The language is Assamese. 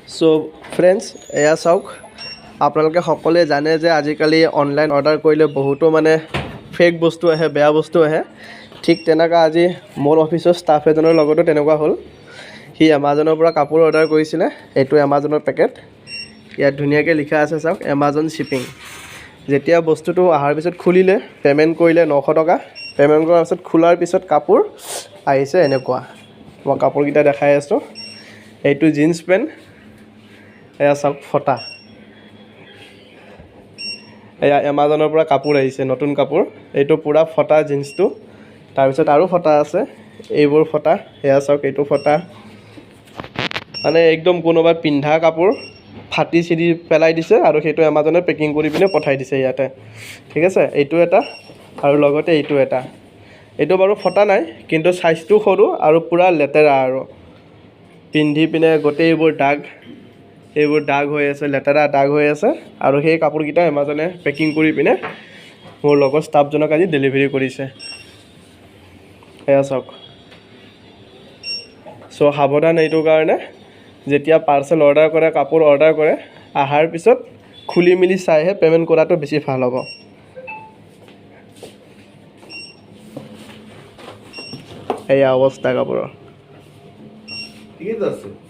সো ফ্ৰেণ্ডছ এয়া চাওক আপোনালোকে সকলোৱে জানে যে আজিকালি অনলাইন অৰ্ডাৰ কৰিলে বহুতো মানে ফেক বস্তু আহে বেয়া বস্তু আহে ঠিক তেনেকুৱা আজি মোৰ অফিচৰ ষ্টাফ এজনৰ লগতো তেনেকুৱা হ'ল সি এমাজনৰ পৰা কাপোৰ অৰ্ডাৰ কৰিছিলে এইটো এমাজনৰ পেকেট ইয়াত ধুনীয়াকৈ লিখা আছে চাওক এমাজন শ্বিপিং যেতিয়া বস্তুটো অহাৰ পিছত খুলিলে পে'মেণ্ট কৰিলে 900 টকা পে'মেণ্ট কৰাৰ পিছত খোলাৰ পিছত কাপোৰ আহিছে এনেকুৱা মই কাপোৰকেইটা দেখাই আছোঁ এইটো জিন্স পেণ্ট এয়া চাওক ফটা এয়া এমাজনৰ পৰা কাপোৰ আহিছে নতুন কাপোৰ এইটো পূৰা ফটা জিন্সটো তাৰপিছত আৰু ফটা আছে এইবোৰ ফটা এয়া চাওক এইটো ফটা মানে একদম কোনোবাই পিন্ধা কাপোৰ ফাটি চিৰি পেলাই দিছে আৰু সেইটো এমাজনে পেকিং কৰি পিনে পঠাই দিছে ইয়াতে ঠিক আছে এইটো এটা আৰু লগতে এইটো এটা এইটো বাৰু ফটা নাই কিন্তু সাইজটো সৰু আৰু পূৰা লেতেৰা আৰু পিন্ধি পিনে গোটেইবোৰ দাগ হৈ আছে লেতেৰা দাগ হৈ আছে আৰু সেই কাপোৰকেইটা এমাজনে পেকিং কৰি পিনে মোৰ লগৰ ষ্টাফজনক আজি ডেলিভাৰী কৰিছে এয়া চাওক চ' সাৱধান এইটো কাৰণে যেতিয়া পাৰ্চেল অৰ্ডাৰ কৰে কাপোৰ অৰ্ডাৰ কৰে অহাৰ পিছত খুলি মেলি চাইহে পে'মেণ্ট কৰাটো বেছি ভাল হ'ব এয়া অৱস্থা কাপোৰৰ ঠিক আছে